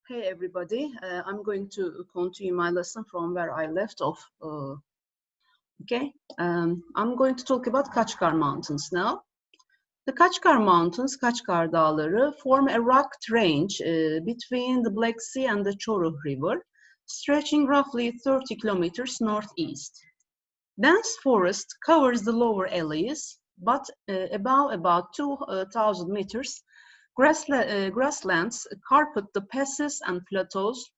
Hey everybody, I'm going to continue my lesson from where I left off. I'm going to talk about Kaçkar Mountains now. The Kaçkar Mountains, Kaçkar Dağları, form a rugged range between the Black Sea and the Çoruh River, stretching roughly 30 kilometers northeast. Dense forest covers the lower valleys, but above about 2,000 meters, grasslands carpet the passes and plateaus,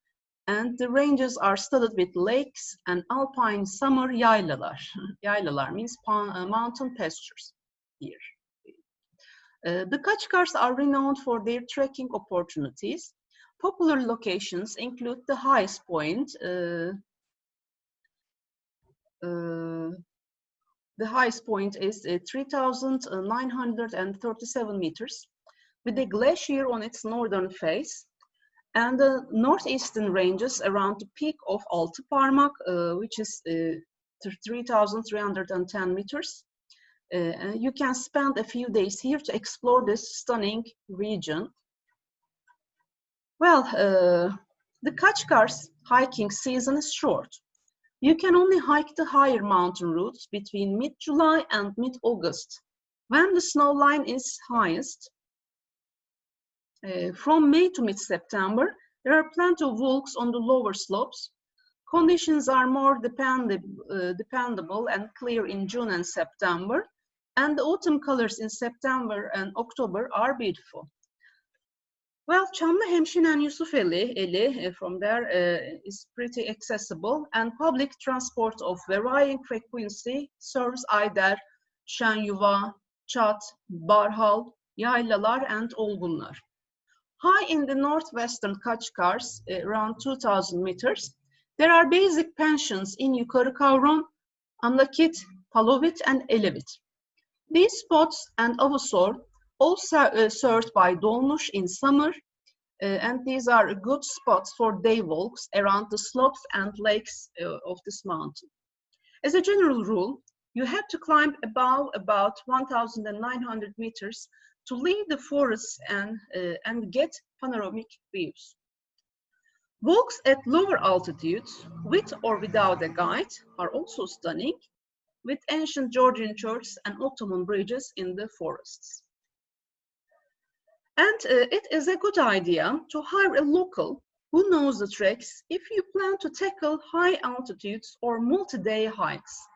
and the ranges are studded with lakes and alpine summer yaylalar. Yaylalar means mountain pastures here. The Kaçkars are renowned for their trekking opportunities. Popular locations include the highest point. The highest point is 3,937 meters, with a glacier on its northern face, and the northeastern ranges around the peak of Altıparmak, which is 3,310 meters. You can spend a few days here to explore this stunning region. Well, the Kaçkars hiking season is short. You can only hike the higher mountain routes between mid-July and mid-August, when the snow line is highest. From May to mid-September, there are plenty of walks on the lower slopes. Conditions are more dependable and clear in June and September, and the autumn colors in September and October are beautiful. Well, Çamlıhemşin and Yusufeli from there is pretty accessible, and public transport of varying frequency serves either Şenyuva, Çat, Barhal, Yaylalar, and Olgunlar. High in the northwestern Kaçkars, around 2,000 meters, there are basic pensions in Yukarı Kavron, Anlakit, Palovit, and Elevit. These spots and Avusor, all served by Dolmuş in summer, and these are good spots for day walks around the slopes and lakes of this mountain. As a general rule, you have to climb above about 1,900 meters to leave the forests and get panoramic views. Walks at lower altitudes, with or without a guide, are also stunning, with ancient Georgian churches and Ottoman bridges in the forests. And it is a good idea to hire a local who knows the treks if you plan to tackle high altitudes or multi-day hikes.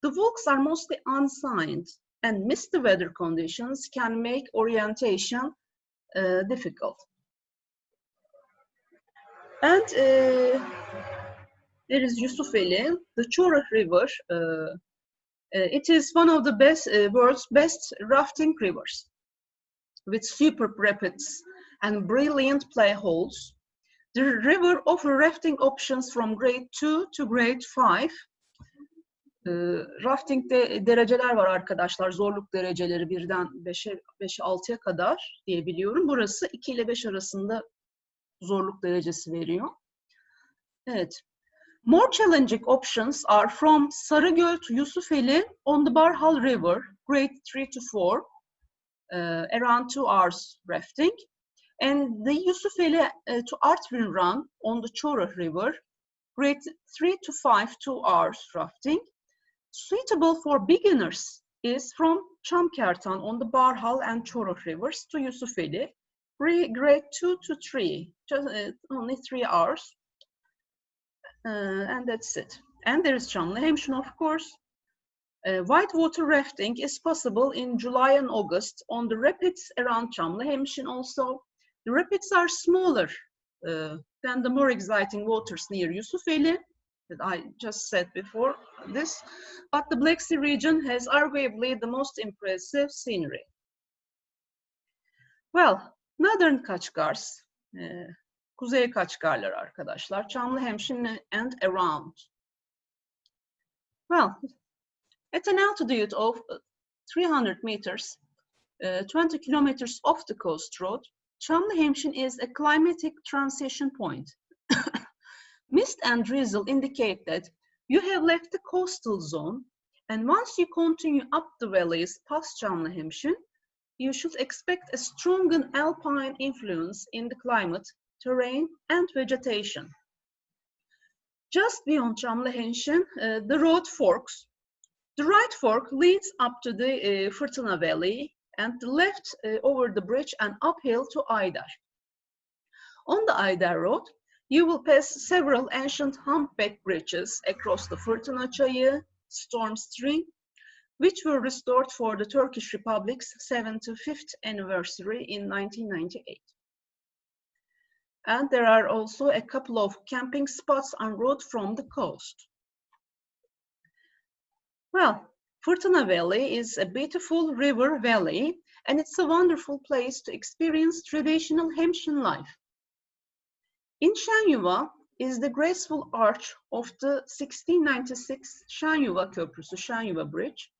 The walks are mostly unsigned, and misty weather conditions can make orientation difficult. And there is Yusufeli, the Çoruh River. It is one of the world's best rafting rivers, with superb rapids and brilliant play holes. The river offers rafting options from grade 2 to grade 5. Rafting'de dereceler var arkadaşlar, zorluk dereceleri 1'den 5'e 6'ya kadar diye biliyorum. Burası 2 ile 5 arasında zorluk derecesi veriyor. Evet. More challenging options are from Sarıgöl to Yusufeli on the Barhal River, grade 3 to 4, around 2 hours rafting, and the Yusufeli to Artvin run on the Çoruh River, grade 3 to 5, 2 hours rafting. Suitable for beginners is from Çamkertan on the Barhal and Çoruh rivers to Yusufeli, grade 2 to 3, just only 3 hours, and that's it. And there is Çamlıhemşin, of course. Whitewater rafting is possible in July and August on the rapids around Çamlıhemşin also. The rapids are smaller than the more exciting waters near Yusufeli, that I just said before this, but the Black Sea region has arguably the most impressive scenery. Well, Northern Kaçkars, Kuzey Kaçkarlar arkadaşlar, Çamlıhemşin and around. Well, at an altitude of 300 meters, 20 kilometers off the coast road, Çamlıhemşin is a climatic transition point. Mist and drizzle indicate that you have left the coastal zone, and once you continue up the valleys past Çamlıhemşin, you should expect a strong and alpine influence in the climate terrain, and vegetation. Just beyond Çamlıhemşin, the road forks. The right fork leads up to the Fırtına Valley, and the left over the bridge and uphill to Aydar. On the Aydar Road, you will pass several ancient humpback bridges across the Fırtına Çayı, storm stream, which were restored for the Turkish Republic's 75th anniversary in 1998. And there are also a couple of camping spots en route from the coast. Well, Fırtına Valley is a beautiful river valley, and it's a wonderful place to experience traditional Hemşin life. In Şenyuva is the graceful arch of the 1696 Şenyuva Köprüsü, Şenyuva Bridge.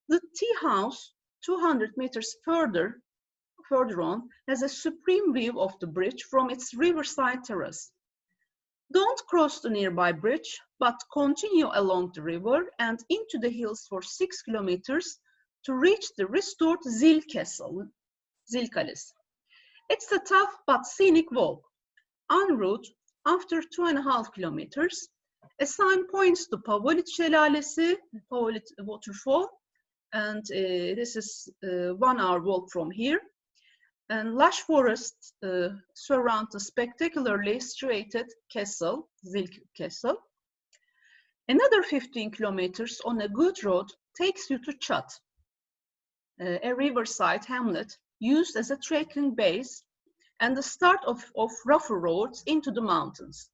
The tea house, 200 meters further on, has a supreme view of the bridge from its riverside terrace. Don't cross the nearby bridge, but continue along the river and into the hills for 6 kilometers to reach the restored Zil Castle, Zil Kalesi. It's a tough but scenic walk. En route, after 2.5 kilometers, a sign points to Pavolit Şelalesi, Pavolit waterfall, and this is 1 hour walk from here. And lush forests surround the spectacularly situated castle, Zil Castle. Another 15 kilometers on a good road takes you to Çat, a riverside hamlet used as a trekking base and the start of rougher roads into the mountains.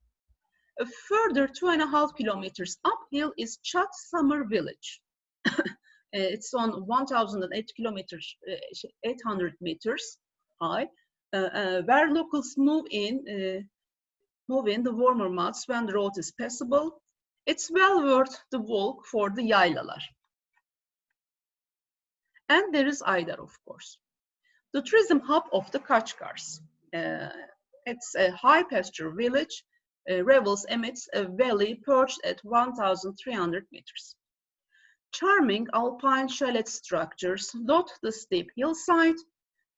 A further 2.5 kilometers uphill is Çat Summer Village. It's on 1,800 meters high, where locals move in the warmer months when the road is passable. It's well worth the walk for the yaylalar. And there is Aydar, of course, the tourism hub of the Kaçkars. It's a high pasture village, revels amidst a valley perched at 1,300 meters. Charming alpine chalet structures dot the steep hillside.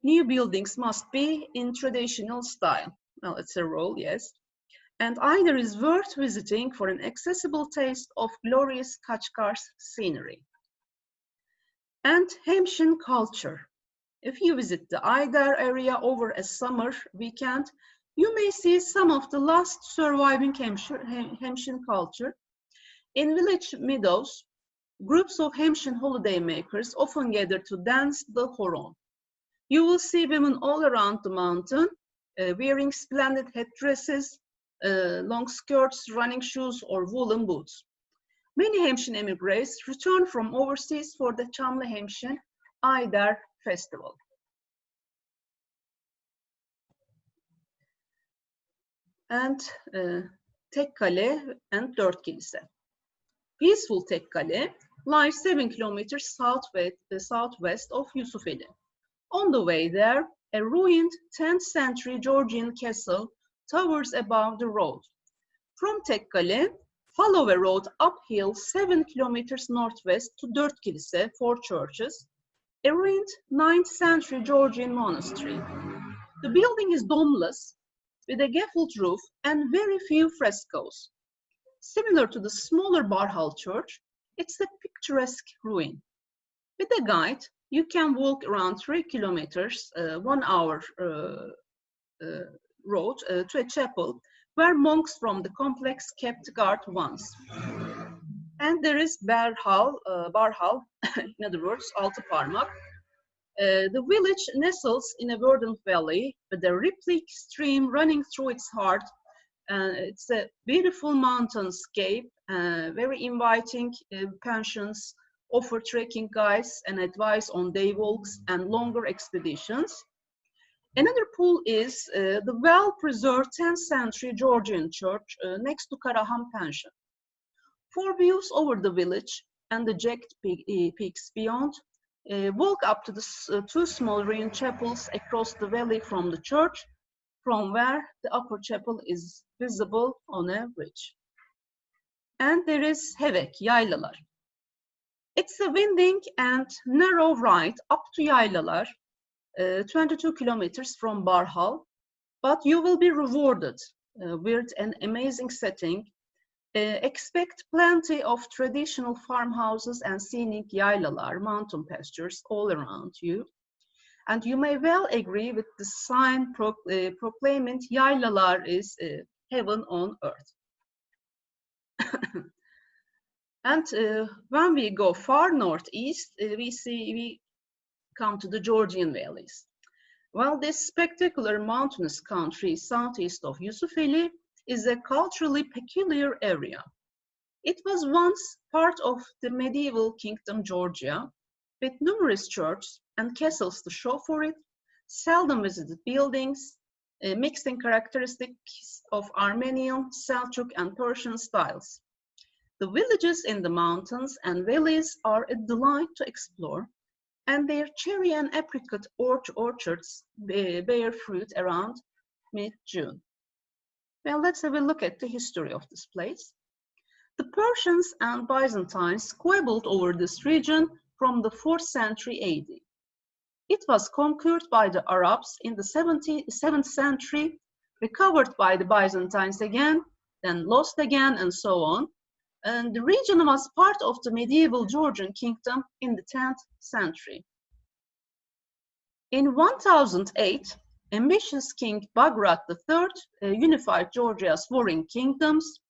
New buildings must be in traditional style. Well, it's a role, yes. And Aydar is worth visiting for an accessible taste of glorious Kaçkars scenery. And Hemşin culture. If you visit the Aydar area over a summer weekend, you may see some of the last surviving Hemşin culture. In village meadows, groups of Hemşin holidaymakers often gather to dance the horon. You will see women all around the mountain wearing splendid headdresses, long skirts, running shoes, or woolen boots. Many Hemşin emigres return from overseas for the Çamlıhemşin Aydar Festival. And Tekkale and Dört Kilise. Peaceful Tekkale lies 7 kilometers southwest of Yusufeli. On the way there, a ruined 10th century Georgian castle towers above the road. From Tekkale, follow a road uphill 7 kilometers northwest to Dört Kilise, 4 churches, a ruined 9th century Georgian monastery. The building is domeless, with a gaffled roof and very few frescoes. Similar to the smaller Barhal church, it's a picturesque ruin. With a guide, you can walk around 3 kilometers, 1 hour road to a chapel where monks from the complex kept guard once. And there is Barhal, in other words, Altı Parmak. The village nestles in a verdant valley with a rippling stream running through its heart. It's a beautiful mountainscape, very inviting. Pensions offer trekking guides and advice on day walks and longer expeditions. Another pool is the well-preserved 10th century Georgian church next to Karahan Pension. For views over the village and the jagged peaks beyond, walk up to the 2 small ruined chapels across the valley from the church, from where the upper chapel is visible on a ridge. And there is Hevek, Yaylalar. It's a winding and narrow ride up to Yaylalar, 22 kilometers from Barhal, but you will be rewarded with an amazing setting. Expect plenty of traditional farmhouses and scenic yaylalar, mountain pastures all around you. And you may well agree with the sign proclaiming yaylalar is heaven on earth. And when we go far northeast, we come to the Georgian valleys. Well, this spectacular mountainous country southeast of Yusufeli is a culturally peculiar area. It was once part of the medieval kingdom Georgia, with numerous churches and castles to show for it, seldom visited buildings, mixing characteristics of Armenian, Seljuk, and Persian styles. The villages in the mountains and valleys are a delight to explore, and their cherry and apricot orchards bear fruit around mid-June. Well, let's have a look at the history of this place. The Persians and Byzantines squabbled over this region from the 4th century AD. It was conquered by the Arabs in the 7th century, recovered by the Byzantines again, then lost again, and so on. And the region was part of the medieval Georgian kingdom in the 10th century. In 1008, ambitious King Bagrat III unified Georgia's warring kingdoms,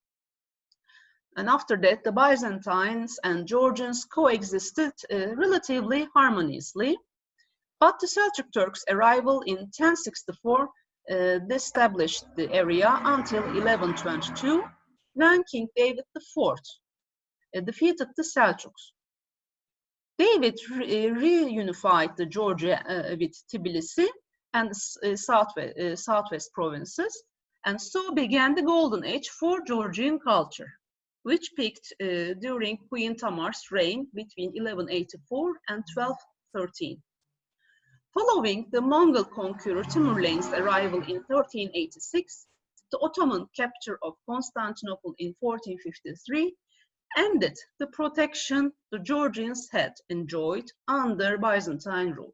and after that the Byzantines and Georgians coexisted relatively harmoniously. But the Seljuk Turks' arrival in 1064 established the area until 1122, when King David IV defeated the Seljuks. David reunified the Georgia with Tbilisi and the southwest provinces, and so began the golden age for Georgian culture, which peaked during Queen Tamar's reign between 1184 and 1213. Following the Mongol conqueror Timurlen's arrival in 1386, the Ottoman capture of Constantinople in 1453 ended the protection the Georgians had enjoyed under Byzantine rule.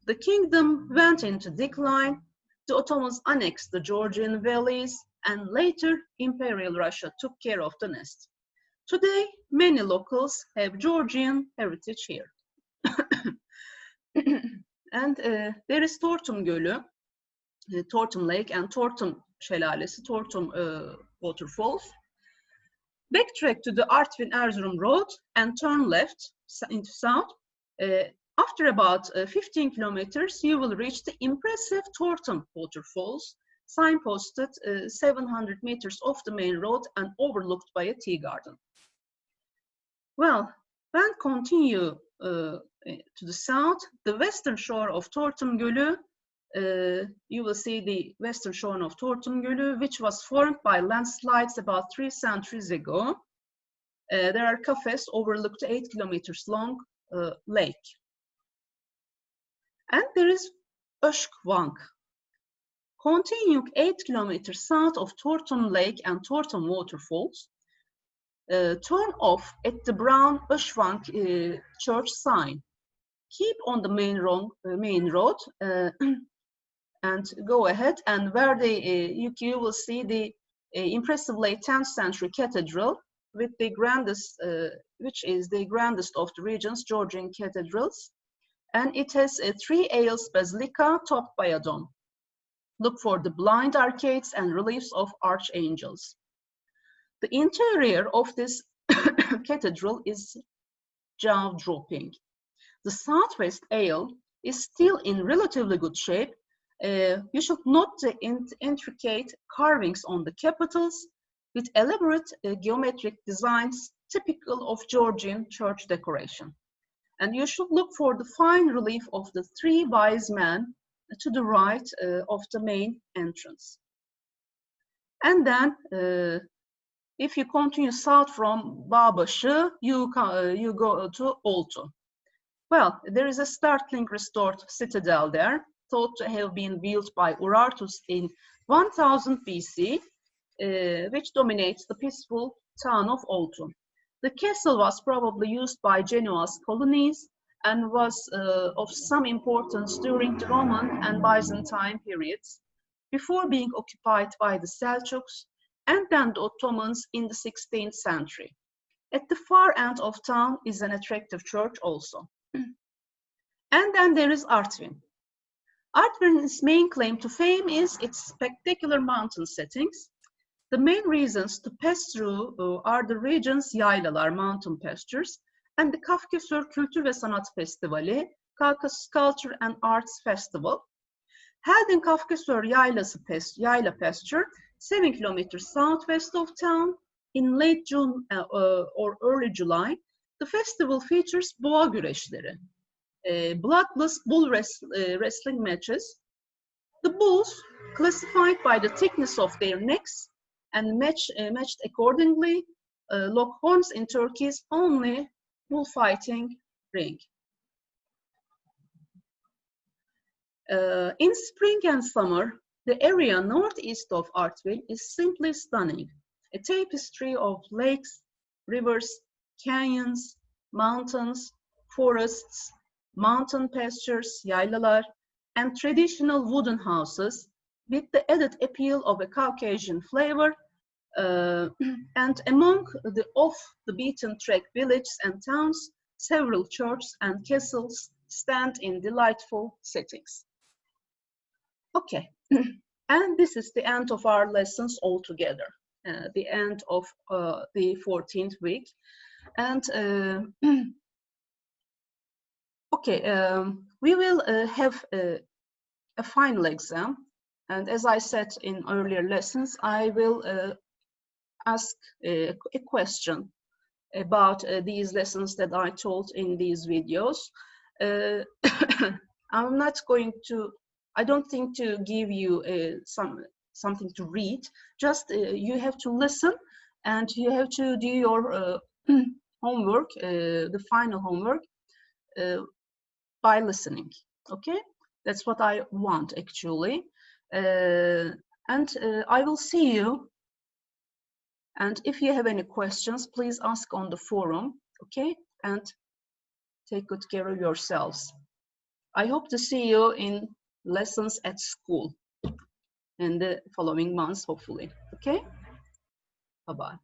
The kingdom went into decline, the Ottomans annexed the Georgian valleys, and later Imperial Russia took care of the nest. Today, many locals have Georgian heritage here. And there is Tortum Gölü, Tortum Lake, and Tortum Şelalesi, Tortum waterfalls. Backtrack to the Artvin-Erzurum road and turn left into south. After about 15 kilometers, you will reach the impressive Tortum waterfalls, signposted 700 meters off the main road and overlooked by a tea garden. Well, when continue to the south, the western shore of Tortum Gölü, you will see the western shore of Tortum Gölü, which was formed by landslides about 3 centuries ago. There are cafes overlooked 8 kilometers long lake. And there is Öşkvank. Continuing 8 kilometers south of Tortum Lake and Tortum waterfalls, turn off at the brown Öşkvank church sign. Keep on the main road and go ahead, and where you will see the impressive late 10th century cathedral with the grandest, which is the grandest of the region's Georgian cathedrals, and it has a 3 aisles basilica topped by a dome. Look for the blind arcades and reliefs of archangels. The interior of this cathedral is jaw-dropping. The southwest aisle is still in relatively good shape. You should note the intricate carvings on the capitals with elaborate geometric designs typical of Georgian church decoration. And you should look for the fine relief of the 3 wise men to the right of the main entrance. And then, if you continue south from Bağbaşı, you go to Oltu. Well, there is a startling restored citadel there, thought to have been built by Urartus in 1000 BC, which dominates the peaceful town of Oltu. The castle was probably used by Genoa's colonies and was of some importance during the Roman and Byzantine periods, before being occupied by the Seljuks and then the Ottomans in the 16th century. At the far end of town is an attractive church also. And then there is Artvin. Artvin's main claim to fame is its spectacular mountain settings. The main reasons to pass through are the region's yaylalar, mountain pastures, and the Kafkasör Kültür ve Sanat Festivali, Caucasus Culture and Arts Festival, held in Kafkasör Yayla pasture, 7 kilometers southwest of town, in late June or early July. The festival features boğa güreşleri, bloodless bull wrestling matches. The bulls, classified by the thickness of their necks and matched accordingly, lock horns in Turkey's only bullfighting ring. In spring and summer, the area northeast of Artvin is simply stunning. A tapestry of lakes, rivers, canyons, mountains, forests, mountain pastures, yaylalar, and traditional wooden houses with the added appeal of a Caucasian flavor, and among the off-the-beaten-track villages and towns, several churches and castles stand in delightful settings. Okay, and this is the end of our lessons altogether, the end of the 14th week. And okay, we will have a final exam. And as I said in earlier lessons, I will ask a question about these lessons that I told in these videos. I'm not going to, I don't think to give you something to read, just you have to listen and you have to do your homework, the final homework, by listening, okay? That's what I want actually. And I will see you. And if you have any questions, please ask on the forum, okay? And take good care of yourselves. I hope to see you in lessons at school in the following months, hopefully, okay? Bye-bye.